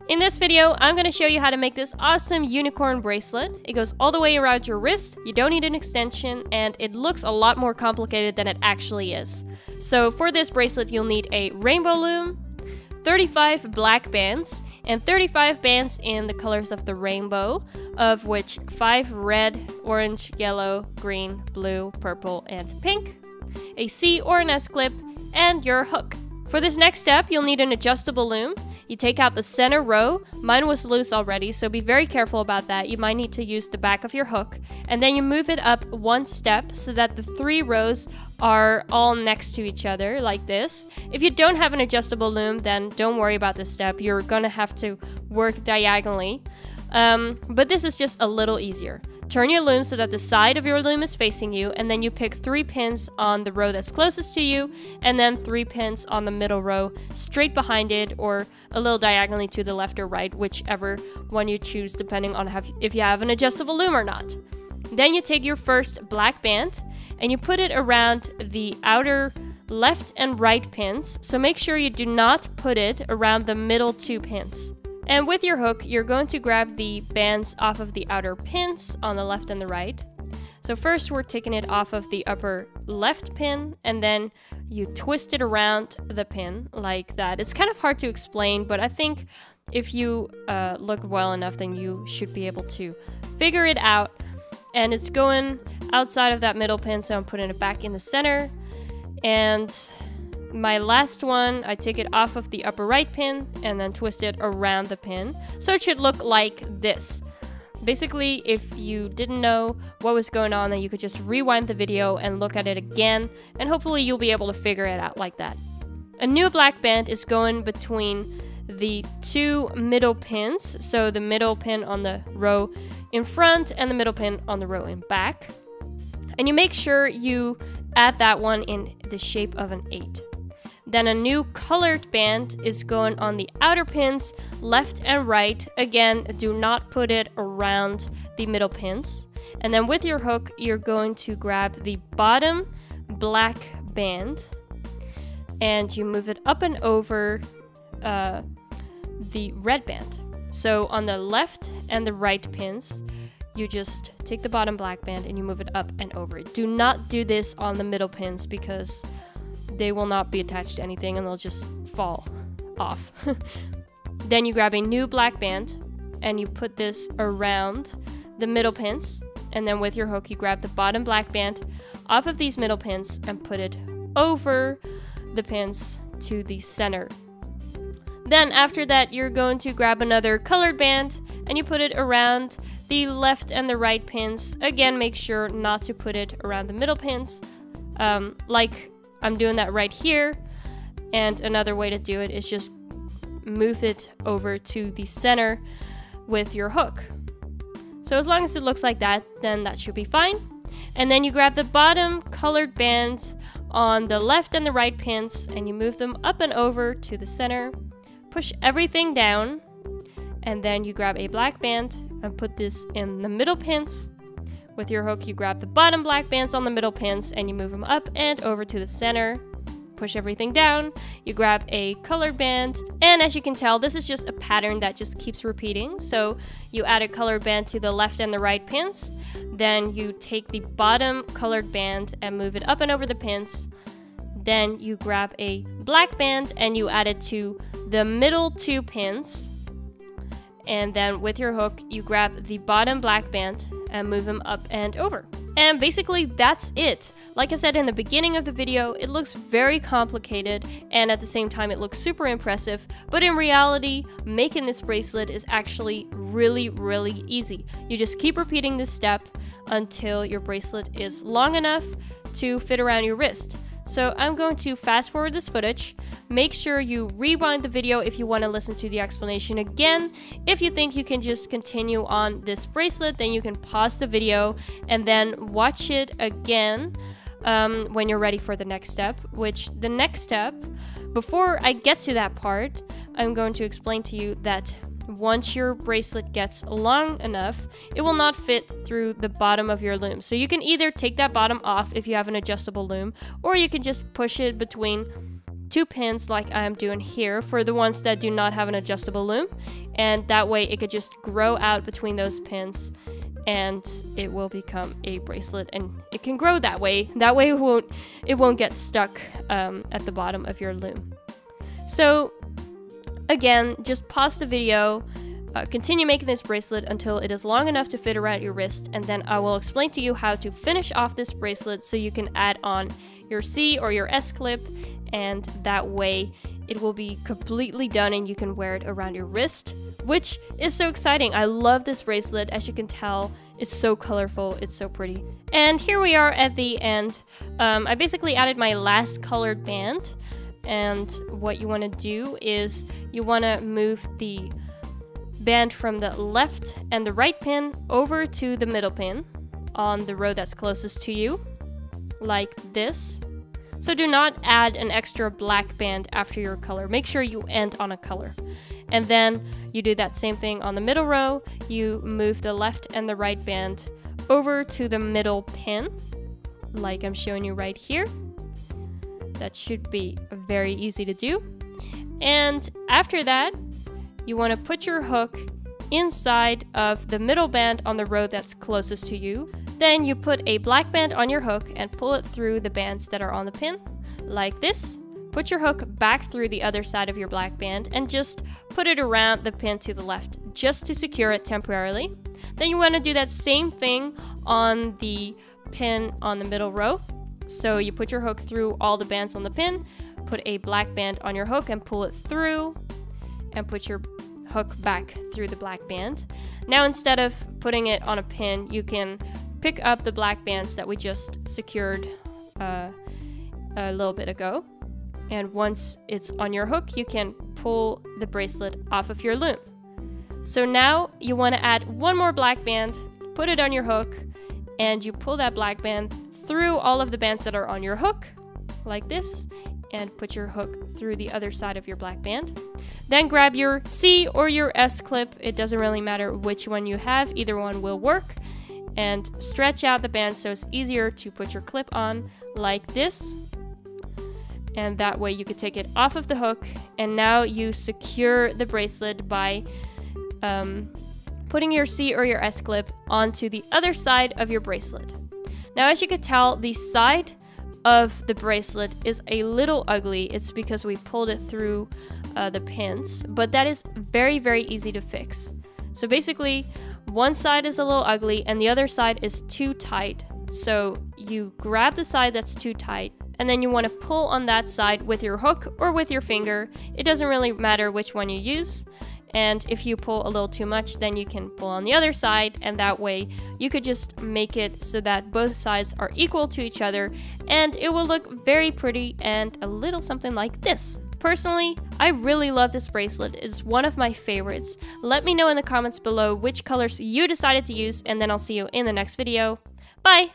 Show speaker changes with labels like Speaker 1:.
Speaker 1: In this video, I'm going to show you how to make this awesome unicorn bracelet. It goes all the way around your wrist, you don't need an extension, and it looks a lot more complicated than it actually is. So for this bracelet, you'll need a rainbow loom, 35 black bands, and 35 bands in the colors of the rainbow, of which 5 red, orange, yellow, green, blue, purple, and pink, a C or an S clip, and your hook. For this next step, you'll need an adjustable loom. You take out the center row. Mine was loose already, so be very careful about that. You might need to use the back of your hook. And then you move it up one step so that the 3 rows are all next to each other, like this. If you don't have an adjustable loom, then don't worry about this step. You're gonna have to work diagonally. But this is just a little easier. Turn your loom so that the side of your loom is facing you, and then you pick 3 pins on the row that's closest to you, and then 3 pins on the middle row straight behind it, or a little diagonally to the left or right, whichever one you choose depending on if you have an adjustable loom or not. Then you take your first black band and you put it around the outer left and right pins, so make sure you do not put it around the middle 2 pins. And with your hook, you're going to grab the bands off of the outer pins on the left and the right. So first we're taking it off of the upper left pin, and then you twist it around the pin like that. It's kind of hard to explain, but I think if you look well enough, then you should be able to figure it out. And it's going outside of that middle pin, so I'm putting it back in the center. And my last one, I take it off of the upper right pin and then twist it around the pin. So it should look like this. Basically, if you didn't know what was going on, then you could just rewind the video and look at it again, and hopefully you'll be able to figure it out like that. A new black band is going between the 2 middle pins, so the middle pin on the row in front and the middle pin on the row in back. And you make sure you add that one in the shape of an 8. Then a new colored band is going on the outer pins, left and right. Again, do not put it around the middle pins. And then with your hook, you're going to grab the bottom black band and you move it up and over the red band. So on the left and the right pins, you just take the bottom black band and you move it up and over it. Do not do this on the middle pins because they will not be attached to anything and they'll just fall off. Then you grab a new black band and you put this around the middle pins, and then with your hook you grab the bottom black band off of these middle pins and put it over the pins to the center. Then after that you're going to grab another colored band and you put it around the left and the right pins. Again, make sure not to put it around the middle pins, like I'm doing that right here. And another way to do it is just move it over to the center with your hook. So as long as it looks like that, then that should be fine. And then you grab the bottom colored bands on the left and the right pins and you move them up and over to the center. Push everything down, and then you grab a black band and put this in the middle pins. With your hook, you grab the bottom black bands on the middle pins and you move them up and over to the center. Push everything down, you grab a colored band, and as you can tell, this is just a pattern that just keeps repeating. So you add a colored band to the left and the right pins, then you take the bottom colored band and move it up and over the pins. Then you grab a black band and you add it to the middle 2 pins. And then with your hook, you grab the bottom black band and move them up and over. And basically that's it. Like I said in the beginning of the video, it looks very complicated and at the same time it looks super impressive, but in reality, making this bracelet is actually really, really easy. You just keep repeating this step until your bracelet is long enough to fit around your wrist. So I'm going to fast forward this footage. Make sure you rewind the video if you want to listen to the explanation again. If you think you can just continue on this bracelet, then you can pause the video and then watch it again when you're ready for the next step. Which the next step, before I get to that part, I'm going to explain to you that once your bracelet gets long enough, it will not fit through the bottom of your loom. So you can either take that bottom off if you have an adjustable loom, or you can just push it between 2 pins like I'm doing here for the ones that do not have an adjustable loom, and that way it could just grow out between those pins and it will become a bracelet, and it can grow that way. That way it won't get stuck at the bottom of your loom. So again, just pause the video, continue making this bracelet until it is long enough to fit around your wrist, and then I will explain to you how to finish off this bracelet so you can add on your C or your S clip, and that way it will be completely done and you can wear it around your wrist, which is so exciting. I love this bracelet. As you can tell, it's so colorful, it's so pretty. And here we are at the end. I basically added my last colored band, and what you want to do is you want to move the band from the left and the right pin over to the middle pin on the row that's closest to you, like this. So do not add an extra black band after your color. Make sure you end on a color. And then you do that same thing on the middle row. You move the left and the right band over to the middle pin, like I'm showing you right here. That should be very easy to do. And after that, you want to put your hook inside of the middle band on the row that's closest to you. Then you put a black band on your hook and pull it through the bands that are on the pin, like this. Put your hook back through the other side of your black band and just put it around the pin to the left, just to secure it temporarily. Then you want to do that same thing on the pin on the middle row. So you put your hook through all the bands on the pin, put a black band on your hook and pull it through, and put your hook back through the black band. Now instead of putting it on a pin, you can pick up the black bands that we just secured a little bit ago, and once it's on your hook, you can pull the bracelet off of your loom. So now you want to add one more black band, put it on your hook, and you pull that black band through all of the bands that are on your hook, like this, and put your hook through the other side of your black band. Then grab your C or your S clip, it doesn't really matter which one you have, either one will work, and stretch out the band so it's easier to put your clip on, like this. And that way you could take it off of the hook, and now you secure the bracelet by putting your C or your S clip onto the other side of your bracelet. Now, as you can tell, the side of the bracelet is a little ugly. It's because we pulled it through the pins, but that is very, very easy to fix. So basically, one side is a little ugly and the other side is too tight. So you grab the side that's too tight, and then you want to pull on that side with your hook or with your finger. It doesn't really matter which one you use. And if you pull a little too much, then you can pull on the other side, and that way you could just make it so that both sides are equal to each other, and it will look very pretty and a little something like this. Personally, I really love this bracelet. It's one of my favorites. Let me know in the comments below which colors you decided to use, and then I'll see you in the next video. Bye!